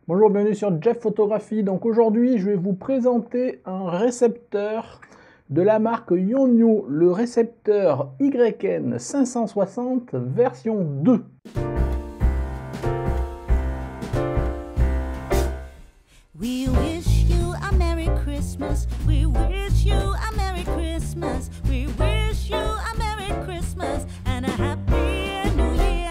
Bonjour, bienvenue sur Jeff Photographie. Donc aujourd'hui, je vais vous présenter un récepteur de la marque Yongnuo, le récepteur YN 560 version 2. We wish you a Merry Christmas. We wish you a Merry Christmas. We wish you a Merry Christmas and a Happy New Year.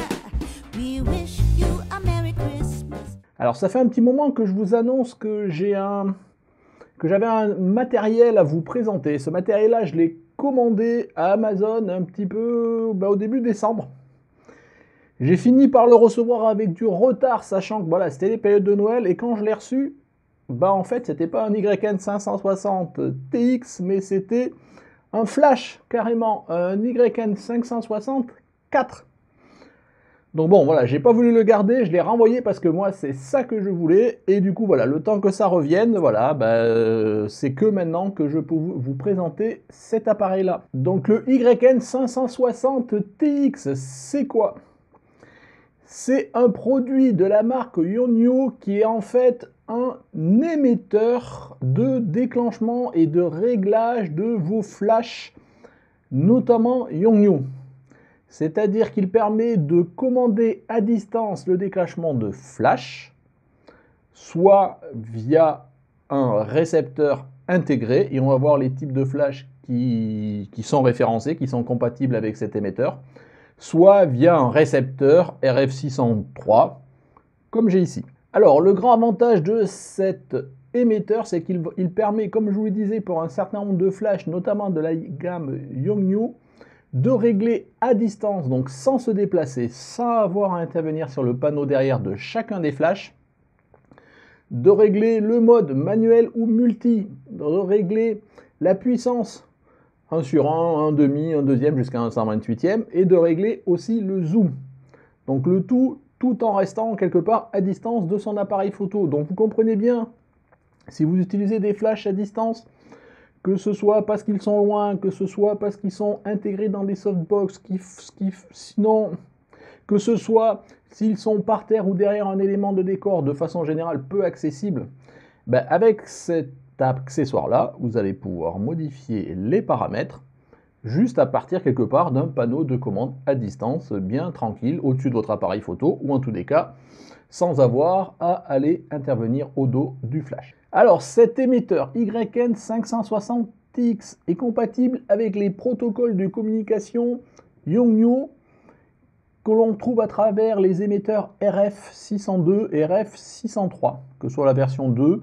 We wish you a Merry Christmas. Alors ça fait un petit moment que je vous annonce que j'avais un matériel à vous présenter. Ce matériel-là, je l'ai commandé à Amazon un petit peu au début décembre. J'ai fini par le recevoir avec du retard, sachant que voilà, c'était les périodes de Noël, et quand je l'ai reçu, en fait, c'était pas un YN 560 TX, mais c'était un flash, carrément, un YN 560 4. Donc bon, voilà, j'ai pas voulu le garder, je l'ai renvoyé parce que moi, c'est ça que je voulais, et du coup, voilà, le temps que ça revienne, voilà, c'est que maintenant que je peux vous présenter cet appareil-là. Donc le YN 560 TX, c'est quoi ? C'est un produit de la marque Yongnuo qui est en fait un émetteur de déclenchement et de réglage de vos flashs, notamment Yongnuo. C'est-à-dire qu'il permet de commander à distance le déclenchement de flash, soit via un récepteur intégré, et on va voir les types de flash qui sont référencés, qui sont compatibles avec cet émetteur, soit via un récepteur RF603, comme j'ai ici. Alors, le grand avantage de cet émetteur, c'est qu'il permet, comme je vous le disais, pour un certain nombre de flashs, notamment de la gamme Yongnuo, de régler à distance, donc sans se déplacer, sans avoir à intervenir sur le panneau derrière de chacun des flashs, de régler le mode manuel ou multi, de régler la puissance 1 sur 1, 1 demi, 1 deuxième jusqu'à un 128e, et de régler aussi le zoom. Donc le tout en restant quelque part à distance de son appareil photo. Donc vous comprenez bien, si vous utilisez des flashs à distance, que ce soit parce qu'ils sont loin, que ce soit parce qu'ils sont intégrés dans des softbox, sinon, que ce soit s'ils sont par terre ou derrière un élément de décor de façon générale peu accessible, avec cet accessoire-là, vous allez pouvoir modifier les paramètres juste à partir quelque part d'un panneau de commande à distance, bien tranquille, au-dessus de votre appareil photo, ou en tous les cas, sans avoir à aller intervenir au dos du flash. Alors, cet émetteur YN 560X est compatible avec les protocoles de communication Yongnuo que l'on trouve à travers les émetteurs RF602 et RF603, que ce soit la version 2,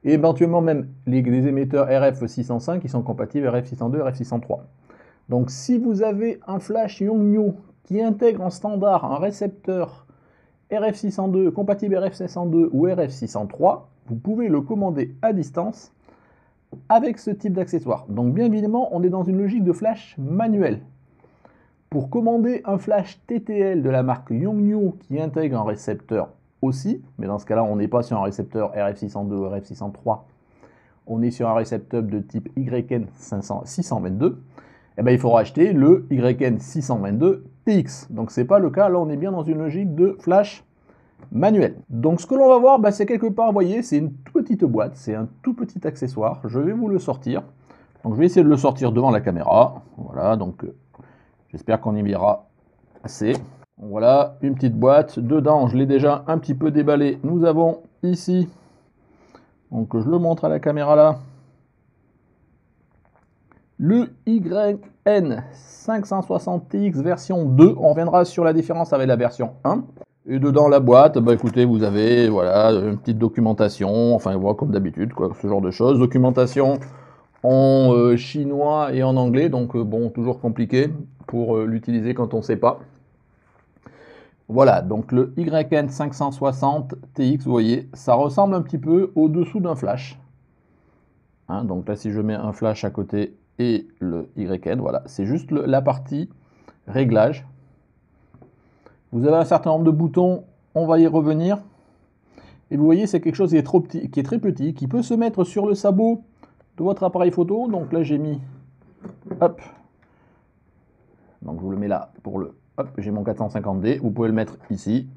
et éventuellement même les émetteurs RF605 qui sont compatibles RF602 et RF603. Donc si vous avez un flash Yongnuo qui intègre en standard un récepteur RF602, compatible RF602 ou RF603, vous pouvez le commander à distance avec ce type d'accessoire. Donc bien évidemment, on est dans une logique de flash manuel. Pour commander un flash TTL de la marque Yongnuo qui intègre un récepteur aussi, mais dans ce cas-là, on n'est pas sur un récepteur RF602 ou RF603, on est sur un récepteur de type YN 622, il faudra acheter le YN 622 TX. Donc c'est pas le cas, là on est bien dans une logique de flash manuel. Donc ce que l'on va voir, c'est quelque part, vous voyez, c'est une toute petite boîte, c'est un tout petit accessoire. Je vais vous le sortir. Donc je vais essayer de le sortir devant la caméra. Voilà, donc j'espère qu'on y verra assez. Voilà, une petite boîte. Dedans, je l'ai déjà un petit peu déballé. Nous avons ici, donc je le montre à la caméra là, le YN 560TX version 2. On reviendra sur la différence avec la version 1. Et dedans la boîte, écoutez, vous avez voilà, une petite documentation, enfin voilà, comme d'habitude, ce genre de choses. Documentation en chinois et en anglais, donc toujours compliqué pour l'utiliser quand on ne sait pas. Voilà, donc le YN 560 TX, vous voyez, ça ressemble un petit peu au-dessous d'un flash. Hein, donc là, si je mets un flash à côté et le YN, voilà, c'est juste la partie réglage. Vous avez un certain nombre de boutons, on va y revenir. Et vous voyez, c'est quelque chose qui est, qui est très petit, qui peut se mettre sur le sabot de votre appareil photo. Donc là, j'ai mis, hop, donc je vous le mets là pour le, hop, j'ai mon 450D. Vous pouvez le mettre ici.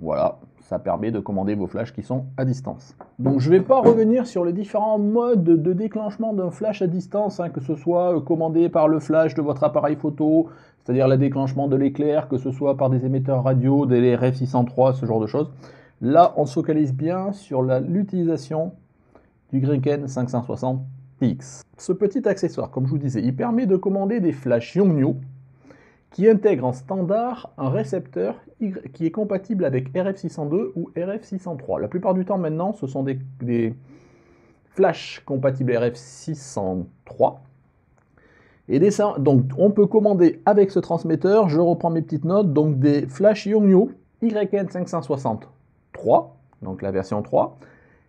Voilà, ça permet de commander vos flashs qui sont à distance. Donc je ne vais pas revenir sur les différents modes de déclenchement d'un flash à distance, hein, que ce soit commandé par le flash de votre appareil photo, c'est-à-dire le déclenchement de l'éclair, que ce soit par des émetteurs radio, des RF603, ce genre de choses. Là, on se focalise bien sur l'utilisation du Yrecon 560TX. Ce petit accessoire, comme je vous disais, il permet de commander des flashs Yongnuo qui intègrent en standard un récepteur qui est compatible avec RF602 ou RF603. La plupart du temps maintenant, ce sont des flashs compatibles RF603. Et donc on peut commander avec ce transmetteur, je reprends mes petites notes, donc des flashs Yongnuo Yrecon 563, donc la version 3,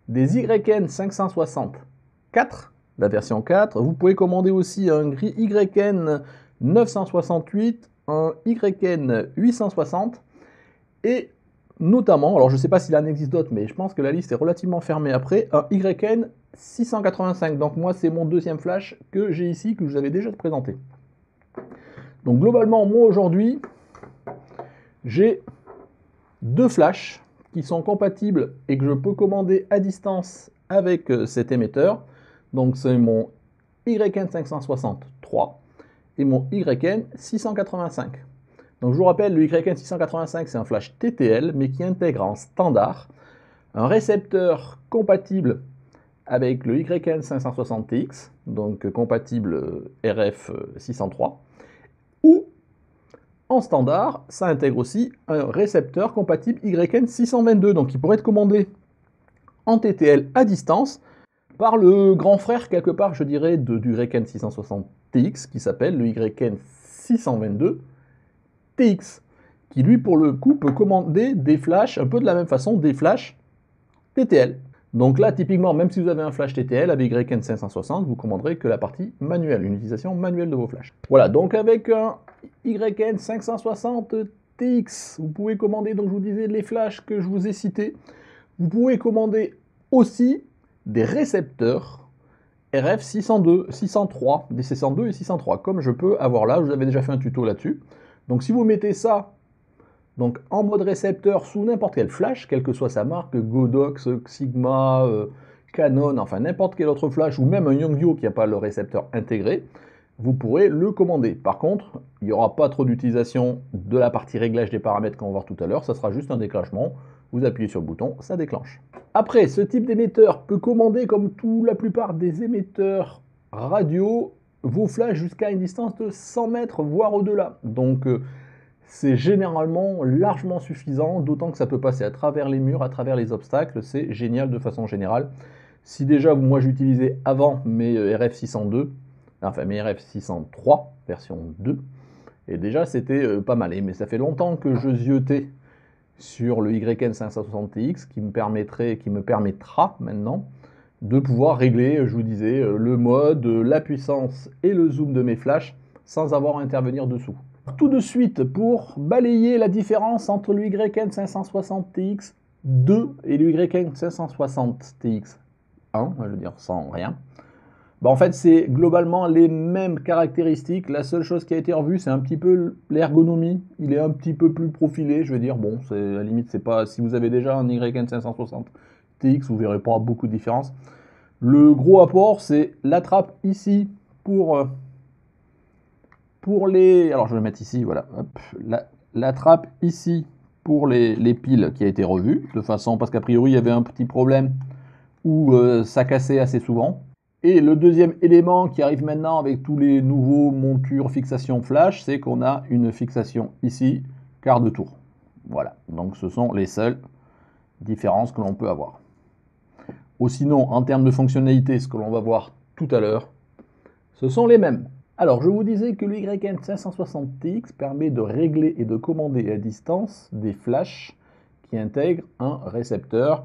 des Yrecon 564, la version 4. Vous pouvez commander aussi un Yrecon 968, un Yrecon 860 et notamment, alors je ne sais pas s'il en existe d'autres, mais je pense que la liste est relativement fermée après, un Yrecon 685. Donc moi c'est mon deuxième flash que j'ai ici, que je vous avais déjà présenté. Donc globalement, moi aujourd'hui, j'ai deux flashs qui sont compatibles et que je peux commander à distance avec cet émetteur. Donc c'est mon Yrecon 563 et mon Yrecon 685. Donc je vous rappelle, le Yrecon 685 c'est un flash TTL mais qui intègre en standard un récepteur compatible avec le Yrecon 560TX, donc compatible RF603, ou en standard, ça intègre aussi un récepteur compatible Yrecon 622, donc qui pourrait être commandé en TTL à distance par le grand frère, quelque part, je dirais, du Yrecon 660TX, qui s'appelle le Yrecon 622TX, qui lui, pour le coup, peut commander des flashs, un peu de la même façon, des flashs TTL. Donc là, typiquement, même si vous avez un flash TTL avec Yrecon 560, vous commanderez que la partie manuelle, une utilisation manuelle de vos flashs. Voilà, donc avec un Yrecon 560TX, vous pouvez commander, donc je vous disais, les flashs que je vous ai cités. Vous pouvez commander aussi des récepteurs RF602, 603, des 602 et 603, comme je peux avoir là, je vous avais déjà fait un tuto là-dessus. Donc si vous mettez ça donc en mode récepteur sous n'importe quel flash, quelle que soit sa marque, Godox, Sigma, Canon, enfin n'importe quel autre flash, ou même un Yongnuo qui n'a pas le récepteur intégré, vous pourrez le commander. Par contre, il n'y aura pas trop d'utilisation de la partie réglage des paramètres qu'on va voir tout à l'heure, ça sera juste un déclenchement, vous appuyez sur le bouton, ça déclenche. Après, ce type d'émetteur peut commander, comme la plupart des émetteurs radio, vos flashs jusqu'à une distance de 100 mètres, voire au-delà. Donc c'est généralement largement suffisant, d'autant que ça peut passer à travers les murs, à travers les obstacles, c'est génial de façon générale. Si déjà, moi j'utilisais avant mes RF602, enfin mes RF603 version 2, et déjà c'était pas mal, mais ça fait longtemps que je ziotais sur le Yrecon 560TX qui me permettra maintenant de pouvoir régler, je vous disais, le mode, la puissance et le zoom de mes flashs sans avoir à intervenir dessous. Tout de suite, pour balayer la différence entre le Yrecon 560TX 2 et le Yrecon 560TX 1, je veux dire sans rien, en fait c'est globalement les mêmes caractéristiques. La seule chose qui a été revue, c'est un petit peu l'ergonomie. Il est un petit peu plus profilé, je veux dire, bon, à la limite, c'est pas, si vous avez déjà un Yrecon 560TX, vous verrez pas beaucoup de différence. Le gros apport, c'est la trappe ici pour les... Alors je vais le mettre ici, voilà. Hop, la trappe ici pour les piles qui a été revue, de façon, parce qu'a priori il y avait un petit problème où ça cassait assez souvent. Et le deuxième élément qui arrive maintenant avec tous les nouveaux montures fixation flash, c'est qu'on a une fixation ici, quart de tour. Voilà, donc ce sont les seules différences que l'on peut avoir. Ou sinon, en termes de fonctionnalité, ce que l'on va voir tout à l'heure, ce sont les mêmes. Alors, je vous disais que le Yrecon 560TX permet de régler et de commander à distance des flashs qui intègrent un récepteur,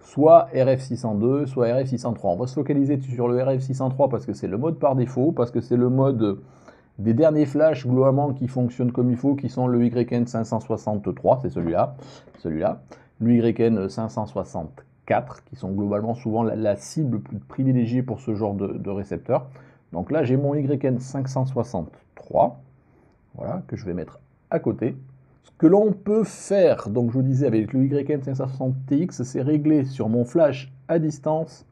soit RF602, soit RF603. On va se focaliser sur le RF603 parce que c'est le mode par défaut, parce que c'est le mode des derniers flashs globalement qui fonctionnent comme il faut, qui sont le Yrecon 563, c'est celui-là, le Yrecon 564, qui sont globalement souvent la cible plus privilégiée pour ce genre de récepteur. Donc là, j'ai mon Yrecon 563, voilà, que je vais mettre à côté. Ce que l'on peut faire, donc je vous disais avec le YN560TX, c'est régler sur mon flash à distance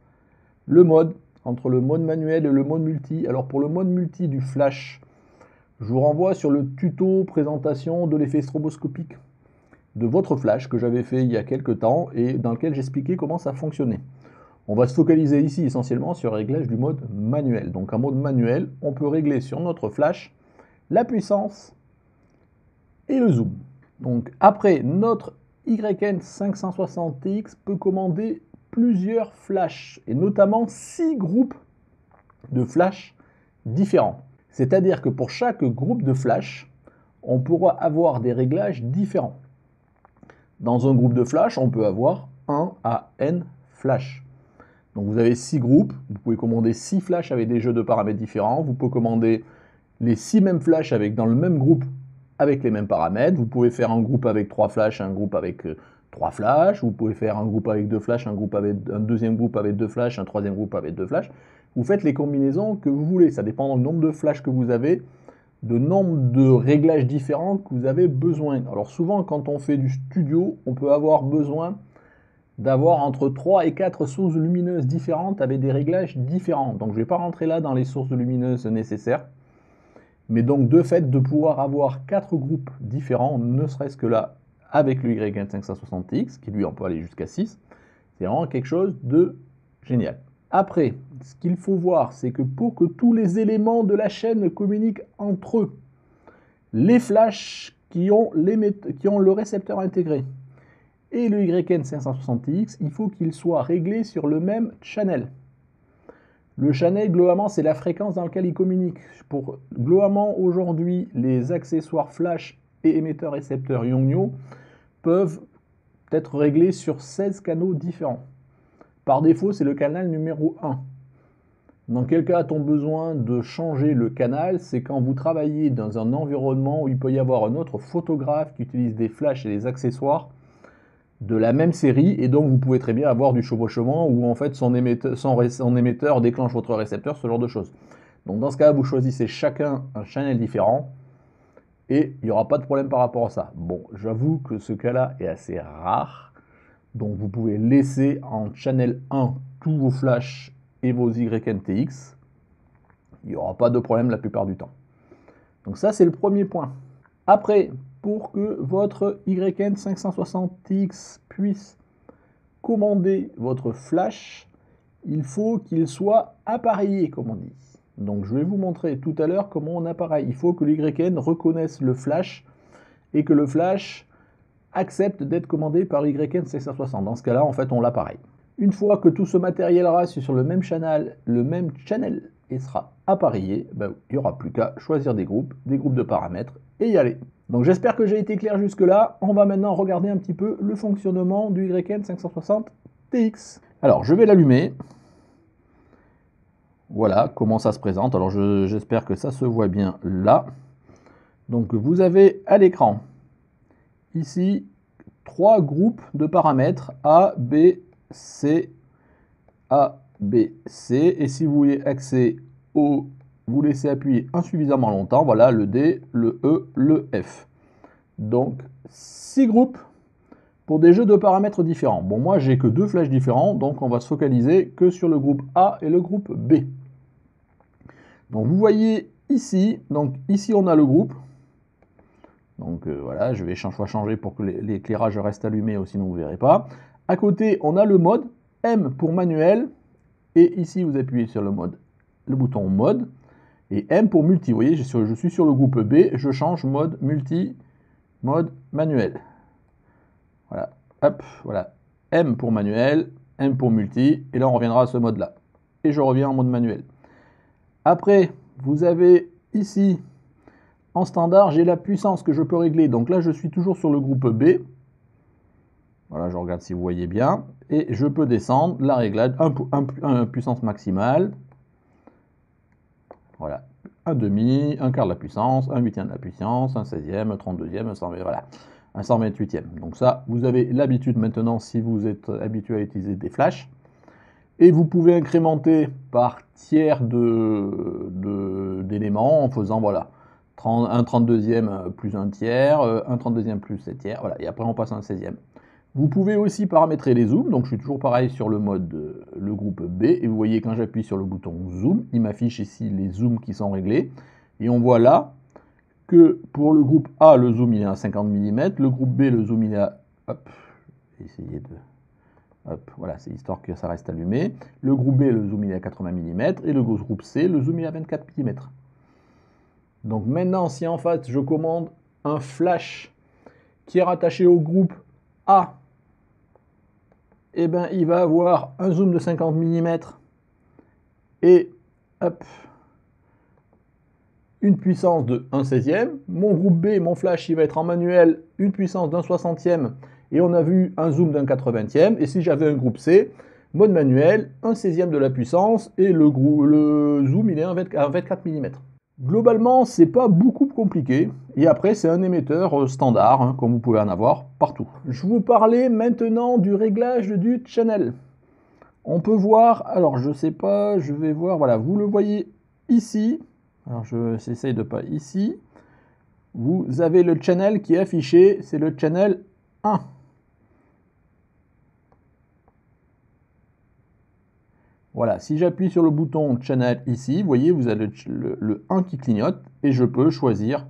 le mode, entre le mode manuel et le mode multi. Alors pour le mode multi du flash, je vous renvoie sur le tuto présentation de l'effet stroboscopique de votre flash que j'avais fait il y a quelques temps et dans lequel j'expliquais comment ça fonctionnait. On va se focaliser ici essentiellement sur le réglage du mode manuel. Donc en mode manuel, on peut régler sur notre flash la puissance et le zoom. Donc après, notre YN560TX peut commander plusieurs flashs et notamment 6 groupes de flash différents. C'est-à-dire que pour chaque groupe de flash, on pourra avoir des réglages différents. Dans un groupe de flash, on peut avoir 1 à n flash. Donc vous avez 6 groupes, vous pouvez commander 6 flashs avec des jeux de paramètres différents, vous pouvez commander les 6 mêmes flashs dans le même groupe avec les mêmes paramètres, vous pouvez faire un groupe avec 3 flashs, un groupe avec 3 flashs, vous pouvez faire un groupe avec 2 flashs, un deuxième groupe avec 2 flashs, un troisième groupe avec 2 flashs. Vous faites les combinaisons que vous voulez, ça dépend du nombre de flashs que vous avez, du nombre de réglages différents que vous avez besoin. Alors souvent quand on fait du studio, on peut avoir besoin d'avoir entre 3 et 4 sources lumineuses différentes avec des réglages différents. Donc je ne vais pas rentrer là dans les sources lumineuses nécessaires. Mais donc de fait de pouvoir avoir 4 groupes différents, ne serait-ce que là, avec le YN560TX, qui lui on peut aller jusqu'à 6, c'est vraiment quelque chose de génial. Après, ce qu'il faut voir, c'est que pour que tous les éléments de la chaîne communiquent entre eux, les flashs qui ont le récepteur intégré et le YN560TX, il faut qu'ils soient réglés sur le même channel. Le channel, globalement, c'est la fréquence dans laquelle il communique. Globalement, aujourd'hui, les accessoires flash et émetteurs-récepteurs Yongnuo peuvent être réglés sur 16 canaux différents. Par défaut, c'est le canal numéro 1. Dans quel cas a-t-on besoin de changer le canal? C'est quand vous travaillez dans un environnement où il peut y avoir un autre photographe qui utilise des flashs et des accessoires de la même série, et donc vous pouvez très bien avoir du chevauchement où en fait son émetteur déclenche votre récepteur, ce genre de choses. Donc dans ce cas, vous choisissez chacun un channel différent et il n'y aura pas de problème par rapport à ça. Bon, j'avoue que ce cas-là est assez rare, donc vous pouvez laisser en channel 1 tous vos flashs et vos YN-TX. Il n'y aura pas de problème la plupart du temps. Donc ça, c'est le premier point. Après, pour que votre YN560TX puisse commander votre flash, il faut qu'il soit appareillé, comme on dit. Donc je vais vous montrer tout à l'heure comment on appareille. Il faut que le YN reconnaisse le flash et que le flash accepte d'être commandé par YN560. Dans ce cas-là, en fait, on l'appareille. Une fois que tout ce matériel reste sur le même channel et sera appareillé, ben, il n'y aura plus qu'à choisir des groupes de paramètres et y aller. Donc j'espère que j'ai été clair jusque-là. On va maintenant regarder un petit peu le fonctionnement du YN560TX. Alors je vais l'allumer. Voilà comment ça se présente. Alors j'espère que ça se voit bien là. Donc vous avez à l'écran, ici, 3 groupes de paramètres A, B, C, A, B, C. Et si vous voulez accès au, vous laissez appuyer insuffisamment longtemps. Voilà le D, le E, le F. Donc 6 groupes pour des jeux de paramètres différents. Bon, moi j'ai que 2 flashs différents, donc on va se focaliser que sur le groupe A et le groupe B. Donc vous voyez ici, donc ici on a le groupe. Donc voilà, je vais chaque fois changer pour que l'éclairage reste allumé, sinon vous ne verrez pas. À côté, on a le mode, M pour manuel, et ici vous appuyez sur le bouton mode, et M pour multi. Vous voyez, je suis sur le groupe B, je change mode multi, mode manuel. Voilà, hop, voilà. M pour manuel, M pour multi, et là on reviendra à ce mode-là. Et je reviens en mode manuel. Après, vous avez ici, en standard, j'ai la puissance que je peux régler. Donc là, je suis toujours sur le groupe B. Voilà, je regarde si vous voyez bien. Et je peux descendre la réglage, un puissance maximale. Voilà, un demi, un quart de la puissance, un huitième de la puissance, un 16e, un 32e, un 120, voilà, un 128e. Donc ça, vous avez l'habitude maintenant si vous êtes habitué à utiliser des flashs. Et vous pouvez incrémenter par tiers d'éléments en faisant, voilà, un 32e plus un tiers, un 32e plus 7 tiers, voilà, et après on passe à un 16e. Vous pouvez aussi paramétrer les zooms, donc je suis toujours pareil sur le mode, le groupe B, et vous voyez quand j'appuie sur le bouton zoom, il m'affiche ici les zooms qui sont réglés, et on voit là que pour le groupe A, le zoom il est à 50 mm, le groupe B, le zoom il est à, hop, essayer de, hop, voilà, c'est histoire que ça reste allumé, le groupe B, le zoom il est à 80 mm, et le groupe C, le zoom il est à 24 mm. Donc maintenant, si en fait je commande un flash qui est rattaché au groupe A, eh ben, il va avoir un zoom de 50 mm et hop, une puissance de 1/16e. Mon groupe B, mon flash, il va être en manuel, une puissance d'un 60e et on a vu un zoom d'un 80e. Et si j'avais un groupe C, mode manuel, 1/16e de la puissance et le zoom il est à 24 mm. Globalement, c'est pas beaucoup compliqué, et après c'est un émetteur standard, hein, comme vous pouvez en avoir partout. Je vous parlais maintenant du réglage du channel. On peut voir, alors je sais pas, je vais voir, voilà, vous le voyez ici, alors j'essaye de pas ici, vous avez le channel qui est affiché, c'est le channel 1. Voilà, si j'appuie sur le bouton Channel ici, vous voyez, vous avez le 1 qui clignote, et je peux choisir,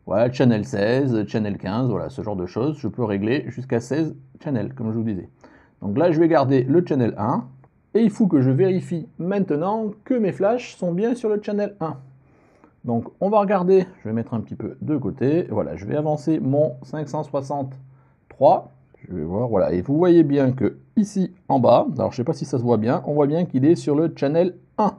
voilà, Channel 16, Channel 15, voilà, ce genre de choses. Je peux régler jusqu'à 16 channels, comme je vous disais. Donc là, je vais garder le Channel 1, et il faut que je vérifie maintenant que mes flashs sont bien sur le Channel 1. Donc on va regarder, je vais mettre un petit peu de côté, voilà, je vais avancer mon 563, je vais voir, voilà, et vous voyez bien que ici en bas, alors je ne sais pas si ça se voit bien, on voit bien qu'il est sur le channel 1.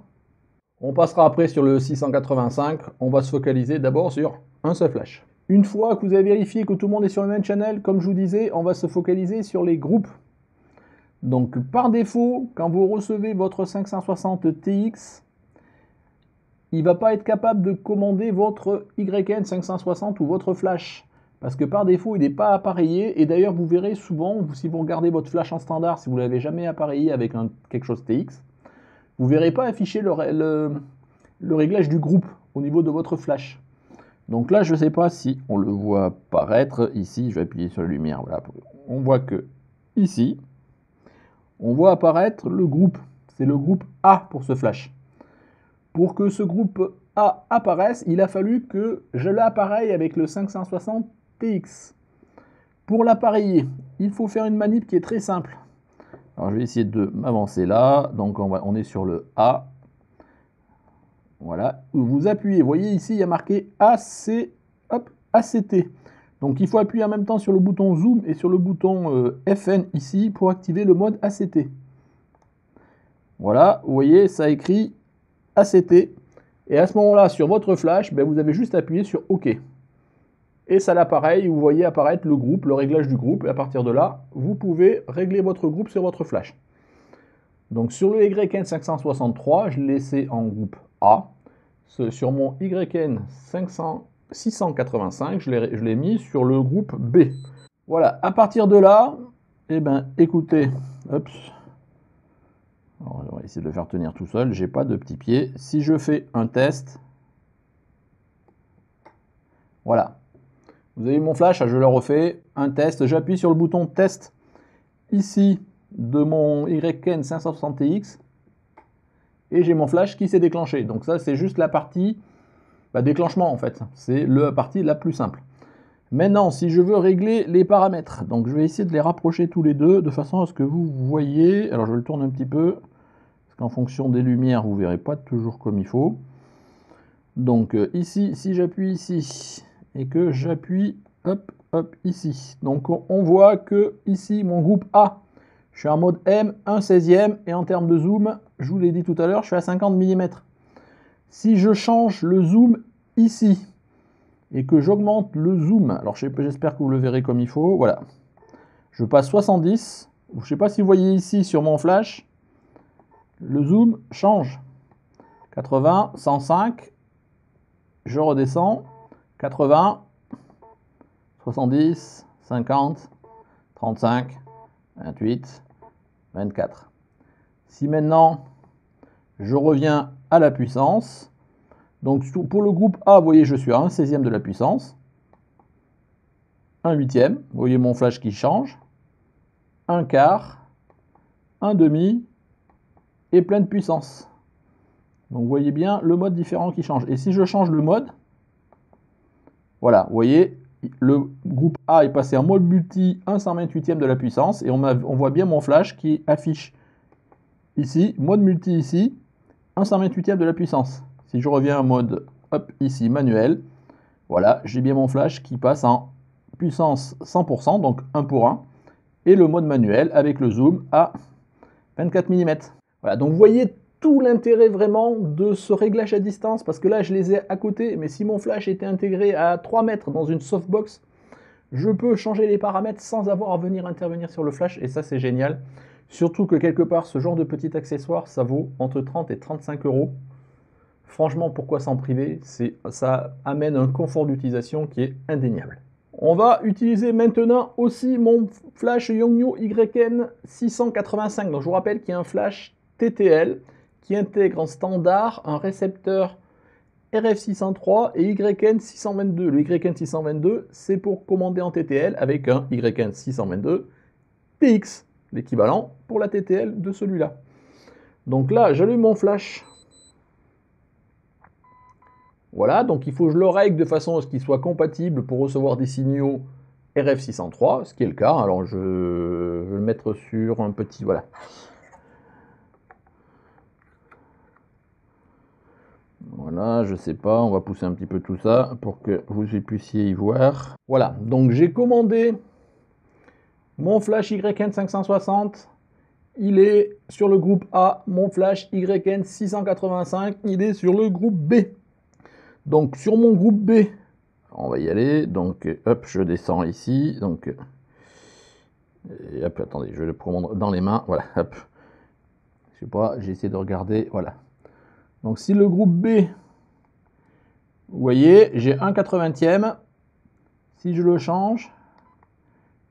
On passera après sur le 685, on va se focaliser d'abord sur un seul flash. Une fois que vous avez vérifié que tout le monde est sur le même channel, comme je vous disais, on va se focaliser sur les groupes. Donc par défaut, quand vous recevez votre 560 TX, il ne va pas être capable de commander votre YN 560 ou votre flash. Parce que par défaut, il n'est pas appareillé. Et d'ailleurs, vous verrez souvent, si vous regardez votre flash en standard, si vous ne l'avez jamais appareillé avec quelque chose TX, vous ne verrez pas afficher le réglage du groupe au niveau de votre flash. Donc là, je ne sais pas si on le voit apparaître ici. Je vais appuyer sur la lumière. Voilà. On voit que ici, on voit apparaître le groupe. C'est le groupe A pour ce flash. Pour que ce groupe A apparaisse, il a fallu que je l'appareille avec le 560 TX. Pour l'appareiller, il faut faire une manip qui est très simple. Alors je vais essayer de m'avancer là. Donc on est sur le A. Voilà. Vous appuyez. Vous voyez ici, il y a marqué AC, hop, ACT. Donc il faut appuyer en même temps sur le bouton Zoom et sur le bouton FN ici pour activer le mode ACT. Voilà. Vous voyez, ça écrit ACT. Et à ce moment-là, sur votre flash, ben, vous avez juste appuyé sur OK. Et ça l'appareil, vous voyez apparaître le groupe, le réglage du groupe. Et à partir de là, vous pouvez régler votre groupe sur votre flash. Donc sur le YN 563, je l'ai laissé en groupe A. Sur mon YN 685, je l'ai mis sur le groupe B. Voilà, à partir de là, eh ben, écoutez, hop. Alors, on va essayer de le faire tenir tout seul, j'ai pas de petit pied. Si je fais un test, voilà. Vous avez mon flash, je le refais, un test, j'appuie sur le bouton test ici de mon YN 560TX et j'ai mon flash qui s'est déclenché. Donc ça c'est juste la partie déclenchement en fait, c'est la partie la plus simple. Maintenant si je veux régler les paramètres, donc je vais essayer de les rapprocher tous les deux de façon à ce que vous voyez, alors je le tourne un petit peu, parce qu'en fonction des lumières vous ne verrez pas toujours comme il faut. Donc ici, si j'appuie ici, et que j'appuie hop, hop, ici. Donc on voit que ici, mon groupe A, je suis en mode M, 1/16e, et en termes de zoom, je vous l'ai dit tout à l'heure, je suis à 50 mm. Si je change le zoom ici, et que j'augmente le zoom, alors j'espère que vous le verrez comme il faut, voilà. Je passe 70, je ne sais pas si vous voyez ici sur mon flash, le zoom change. 80, 105, je redescends, 80, 70, 50, 35, 28, 24. Si maintenant je reviens à la puissance, Donc pour le groupe A, vous voyez, je suis à 1/16e de la puissance. 1/8e, vous voyez mon flash qui change. 1/4, 1/2 et pleine puissance. Donc vous voyez bien le mode différent qui change. Et si je change le mode, voilà, vous voyez, le groupe A est passé en mode multi 1/128e de la puissance et on voit bien mon flash qui affiche ici, mode multi ici, 1/128e de la puissance. Si je reviens en mode, hop, ici, manuel, voilà, j'ai bien mon flash qui passe en puissance 100%, donc 1 pour 1, et le mode manuel avec le zoom à 24 mm. Voilà, donc vous voyez tout l'intérêt vraiment de ce réglage à distance, parce que là je les ai à côté, mais si mon flash était intégré à 3 mètres dans une softbox, je peux changer les paramètres sans avoir à venir intervenir sur le flash, et ça c'est génial. Surtout que quelque part, ce genre de petit accessoire, ça vaut entre 30 et 35 €. Franchement, pourquoi s'en priver? Ça amène un confort d'utilisation qui est indéniable. On va utiliser maintenant aussi mon flash Yongnuo YN685. Donc je vous rappelle qu'il y a un flash TTL qui intègre en standard un récepteur RF603 et YN622. Le YN622, c'est pour commander en TTL avec un YN622 TX, l'équivalent pour la TTL de celui-là. Donc là, j'allume mon flash. Voilà, donc il faut que je le règle de façon à ce qu'il soit compatible pour recevoir des signaux RF603, ce qui est le cas. Alors je vais le mettre sur un petit, voilà. Voilà, je sais pas, on va pousser un petit peu tout ça pour que vous puissiez y voir. Voilà, donc j'ai commandé mon flash YN560, il est sur le groupe A. Mon flash YN685, il est sur le groupe B. Donc sur mon groupe B, on va y aller. Donc hop, je descends ici. Donc et hop, attendez, je vais le prendre dans les mains. Voilà, hop. Je sais pas, j'ai essayé de regarder. Voilà. Donc si le groupe B, vous voyez, j'ai 1/80e. Si je le change,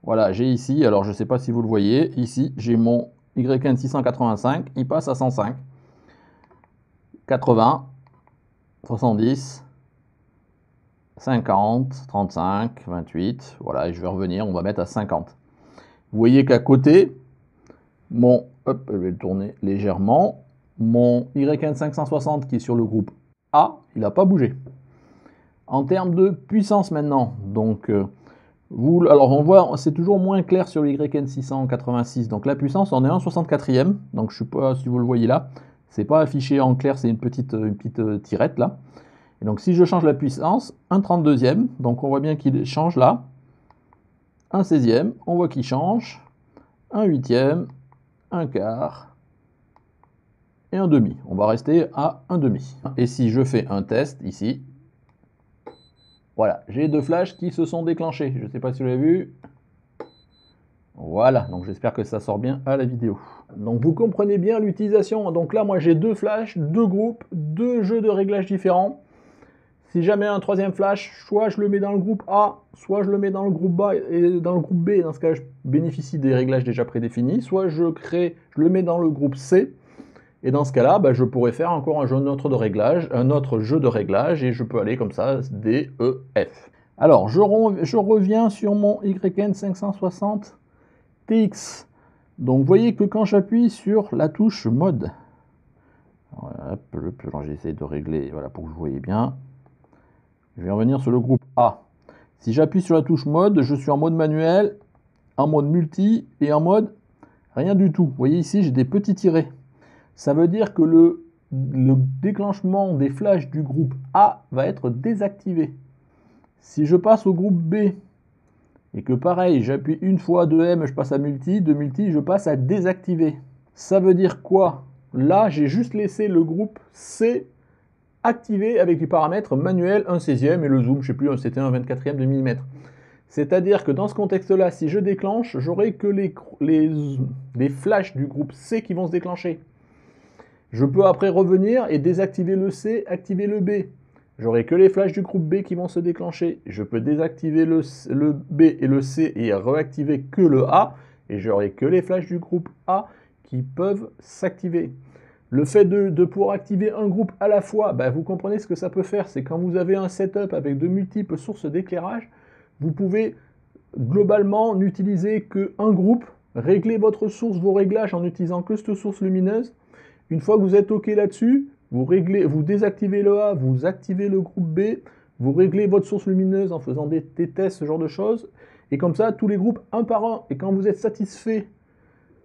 voilà, j'ai ici, alors je ne sais pas si vous le voyez, ici j'ai mon YN685, il passe à 105, 80, 70, 50, 35, 28, voilà, et je vais revenir, on va mettre à 50. Vous voyez qu'à côté, mon, hop, je vais le tourner légèrement, mon YN560 qui est sur le groupe A, il n'a pas bougé. En termes de puissance maintenant, donc alors on voit, c'est toujours moins clair sur le YN686, donc la puissance on est 1/64e, donc je ne sais pas si vous le voyez là, c'est pas affiché en clair, c'est une petite tirette là. Et donc si je change la puissance, 1/32e, donc on voit bien qu'il change là, 1/16e, on voit qu'il change, 1/8e, 1/4 et 1/2. On va rester à 1/2. Et si je fais un test ici, voilà, j'ai deux flashs qui se sont déclenchés. Je ne sais pas si vous l'avez vu. Voilà, donc j'espère que ça sort bien à la vidéo. Donc vous comprenez bien l'utilisation. Donc là, moi j'ai deux flashs, deux groupes, deux jeux de réglages différents. Si jamais un troisième flash, soit je le mets dans le groupe A, soit je le mets dans le groupe B, et dans le groupe B, dans ce cas je bénéficie des réglages déjà prédéfinis, soit je le mets dans le groupe C. Et dans ce cas-là, bah, je pourrais faire encore un autre jeu de réglage, et je peux aller comme ça, D, E, F. Alors, je reviens sur mon YN560 TX. Donc, vous voyez que quand j'appuie sur la touche mode, voilà, j'essaie de régler, voilà, pour que vous voyez bien. Je vais revenir sur le groupe A. Si j'appuie sur la touche mode, je suis en mode manuel, en mode multi et en mode rien du tout. Vous voyez ici, j'ai des petits tirets. Ça veut dire que le déclenchement des flashs du groupe A va être désactivé. Si je passe au groupe B et que pareil, j'appuie une fois 2M, je passe à multi, de multi, je passe à désactiver. Ça veut dire quoi? Là, j'ai juste laissé le groupe C activé avec du paramètre manuel 1/16e et le zoom, je sais plus, c'était 1/24e de millimètre. C'est-à-dire que dans ce contexte-là, si je déclenche, j'aurai que les flashs du groupe C qui vont se déclencher. Je peux après revenir et désactiver le C, activer le B. J'aurai que les flashs du groupe B qui vont se déclencher. Je peux désactiver le B et le C et réactiver que le A. Et j'aurai que les flashs du groupe A qui peuvent s'activer. Le fait de pouvoir activer un groupe à la fois, ben, vous comprenez ce que ça peut faire, c'est quand vous avez un setup avec de multiples sources d'éclairage, vous pouvez globalement n'utiliser qu'un groupe, régler votre source, vos réglages en n'utilisant que cette source lumineuse. Une fois que vous êtes OK là-dessus, vous désactivez le A, vous activez le groupe B, vous réglez votre source lumineuse en faisant des tests, ce genre de choses, et comme ça, tous les groupes un par un, et quand vous êtes satisfait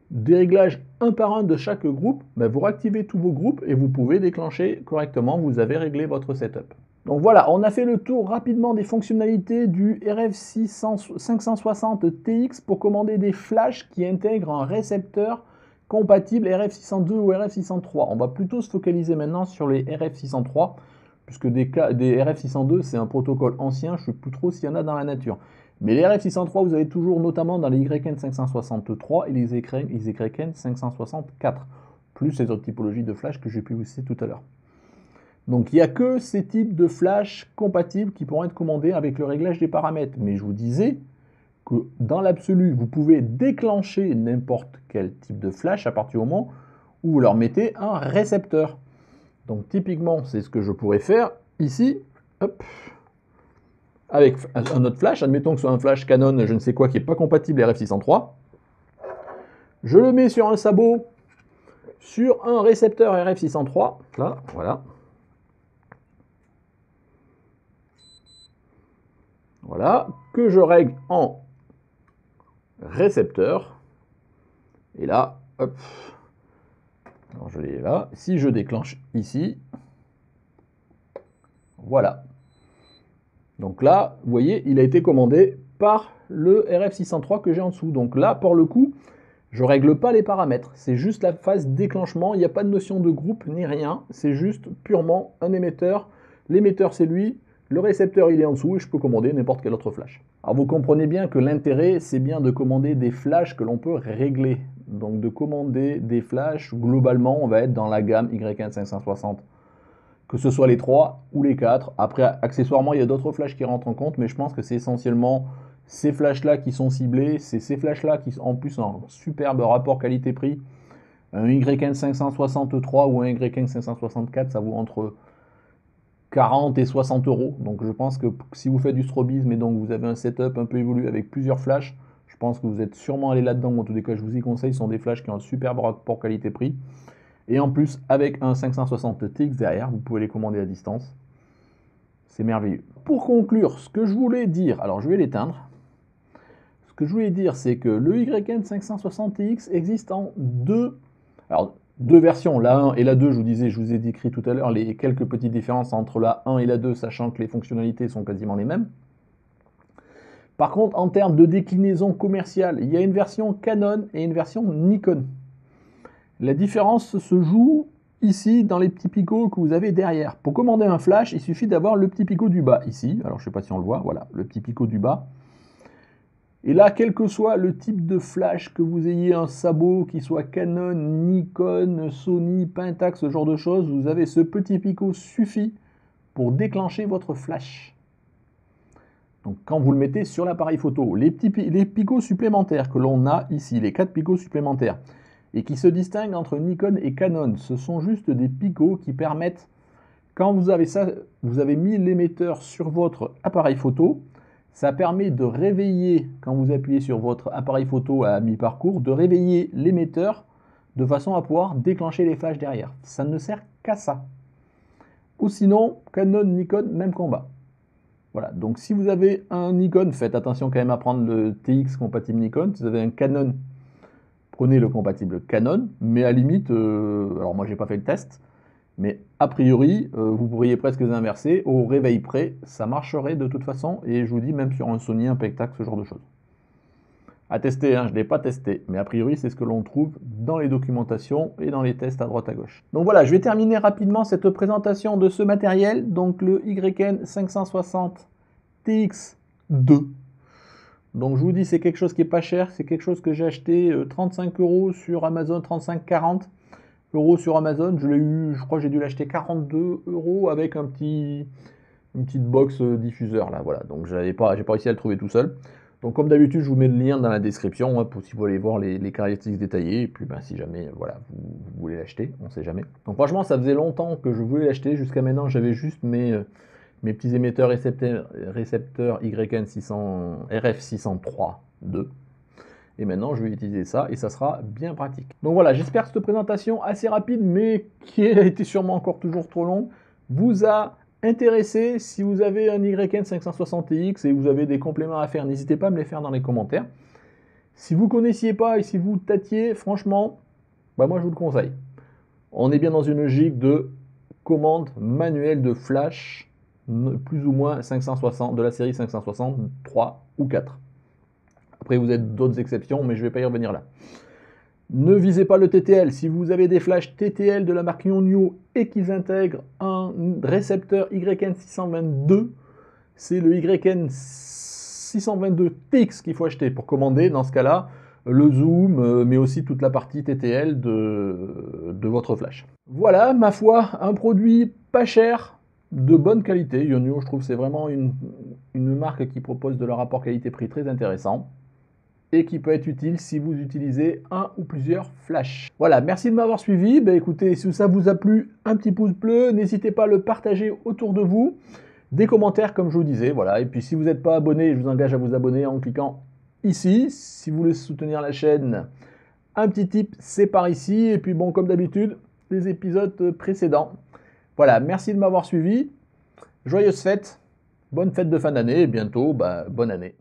des réglages un par un de chaque groupe, ben vous réactivez tous vos groupes et vous pouvez déclencher correctement, vous avez réglé votre setup. Donc voilà, on a fait le tour rapidement des fonctionnalités du RF 560 TX pour commander des flashs qui intègrent un récepteur compatible RF 602 ou RF 603. On va plutôt se focaliser maintenant sur les RF 603, puisque des RF 602 c'est un protocole ancien, je ne sais plus trop s'il y en a dans la nature. Mais les RF 603, vous avez toujours notamment dans les YN 563 et les YN 564, plus les autres typologies de flash que j'ai pu vous citer tout à l'heure. Donc il n'y a que ces types de flash compatibles qui pourront être commandés avec le réglage des paramètres. Mais je vous disais que dans l'absolu, vous pouvez déclencher n'importe quel type de flash à partir du moment où vous leur mettez un récepteur. Donc typiquement, c'est ce que je pourrais faire ici. Hop. Avec un autre flash, admettons que ce soit un flash Canon, je ne sais quoi, qui n'est pas compatible RF603. Je le mets sur un sabot, sur un récepteur RF603. Là, voilà. Voilà, que je règle en récepteur. Et là, hop. Alors je l'ai là. Si je déclenche ici, voilà. Donc là, vous voyez, il a été commandé par le RF603 que j'ai en dessous. Donc là, pour le coup, je ne règle pas les paramètres. C'est juste la phase déclenchement. Il n'y a pas de notion de groupe ni rien. C'est juste purement un émetteur. L'émetteur, c'est lui. Le récepteur, il est en dessous et je peux commander n'importe quel autre flash. Alors vous comprenez bien que l'intérêt, c'est bien de commander des flashs que l'on peut régler. Donc de commander des flashs, globalement, on va être dans la gamme YN 560. Que ce soit les 3 ou les 4. Après, accessoirement, il y a d'autres flashs qui rentrent en compte, mais je pense que c'est essentiellement ces flashs-là qui sont ciblés. C'est ces flashs-là qui sont en plus en superbe rapport qualité-prix. Un YN 563 ou un YN 564, ça vaut entre 40 et 60 euros. Donc je pense que si vous faites du strobisme et donc vous avez un setup un peu évolué avec plusieurs flashs, je pense que vous êtes sûrement allé là-dedans. En tous les cas, je vous y conseille, ce sont des flashs qui ont un superbe rapport qualité-prix. Et en plus, avec un 560 TX derrière, vous pouvez les commander à distance. C'est merveilleux. Pour conclure, ce que je voulais dire, alors je vais l'éteindre. Ce que je voulais dire, c'est que le YN 560 TX existe en deux versions, la 1 et la 2, je vous ai décrit tout à l'heure les quelques petites différences entre la 1 et la 2, sachant que les fonctionnalités sont quasiment les mêmes. Par contre, en termes de déclinaison commerciale, il y a une version Canon et une version Nikon. La différence se joue ici dans les petits picots que vous avez derrière. Pour commander un flash, il suffit d'avoir le petit picot du bas ici. Alors je ne sais pas si on le voit, voilà, le petit picot du bas. Et là, quel que soit le type de flash, que vous ayez un sabot qui soit Canon, Nikon, Sony, Pentax, ce genre de choses, vous avez ce petit picot suffit pour déclencher votre flash. Donc quand vous le mettez sur l'appareil photo, les picots supplémentaires que l'on a ici, les 4 picots supplémentaires, et qui se distinguent entre Nikon et Canon, ce sont juste des picots qui permettent, quand vous avez mis l'émetteur sur votre appareil photo, ça permet de réveiller, quand vous appuyez sur votre appareil photo à mi-parcours, de réveiller l'émetteur de façon à pouvoir déclencher les flashs derrière. Ça ne sert qu'à ça. Ou sinon, Canon, Nikon, même combat. Voilà, donc si vous avez un Nikon, faites attention quand même à prendre le TX compatible Nikon. Si vous avez un Canon, prenez le compatible Canon, mais à limite, alors moi j'ai pas fait le test, mais a priori, vous pourriez presque les inverser, au réveil près, ça marcherait de toute façon, et je vous dis même sur un Sony, un Pentax, ce genre de choses. À tester, hein, je ne l'ai pas testé, mais a priori c'est ce que l'on trouve dans les documentations et dans les tests à droite à gauche. Donc voilà, je vais terminer rapidement cette présentation de ce matériel, donc le YN 560 TX2. Donc je vous dis, c'est quelque chose qui n'est pas cher, c'est quelque chose que j'ai acheté 35 € sur Amazon, 35-40 € sur Amazon. Je l'ai eu, je crois que j'ai dû l'acheter 42 € avec une petite box diffuseur là, voilà. Donc j'ai pas réussi à le trouver tout seul. Donc comme d'habitude, je vous mets le lien dans la description pour si vous voulez voir les caractéristiques détaillées. Et puis si jamais voilà, vous voulez l'acheter, on ne sait jamais. Donc franchement, ça faisait longtemps que je voulais l'acheter. Jusqu'à maintenant, j'avais juste mes petits émetteurs récepteurs YN600 RF603-2. Et maintenant, je vais utiliser ça et ça sera bien pratique. Donc voilà, j'espère que cette présentation assez rapide, mais qui a été sûrement encore toujours trop longue, vous a intéressé. Si vous avez un YN560X et vous avez des compléments à faire, n'hésitez pas à me les faire dans les commentaires. Si vous ne connaissiez pas et si vous tâtiez, franchement, moi je vous le conseille. On est bien dans une logique de commande manuelle de flash, plus ou moins 560, de la série 560, 3 ou 4. Après, vous êtes d'autres exceptions, mais je ne vais pas y revenir là. Ne visez pas le TTL. Si vous avez des flashs TTL de la marque Yonyo et qu'ils intègrent un récepteur YN622, c'est le YN622TX qu'il faut acheter pour commander, dans ce cas-là, le zoom, mais aussi toute la partie TTL de votre flash. Voilà, ma foi, un produit pas cher, de bonne qualité. Yonyo, je trouve, c'est vraiment une marque qui propose de leur rapport qualité-prix très intéressant et qui peut être utile si vous utilisez un ou plusieurs flashs. Voilà, merci de m'avoir suivi. Écoutez, si ça vous a plu, un petit pouce bleu, n'hésitez pas à le partager autour de vous. Des commentaires, comme je vous disais, voilà. Et puis si vous n'êtes pas abonné, je vous engage à vous abonner en cliquant ici. Si vous voulez soutenir la chaîne, un petit tip, c'est par ici. Et puis bon, comme d'habitude, les épisodes précédents. Voilà, merci de m'avoir suivi. Joyeuses fêtes, bonne fête de fin d'année et bientôt, bonne année.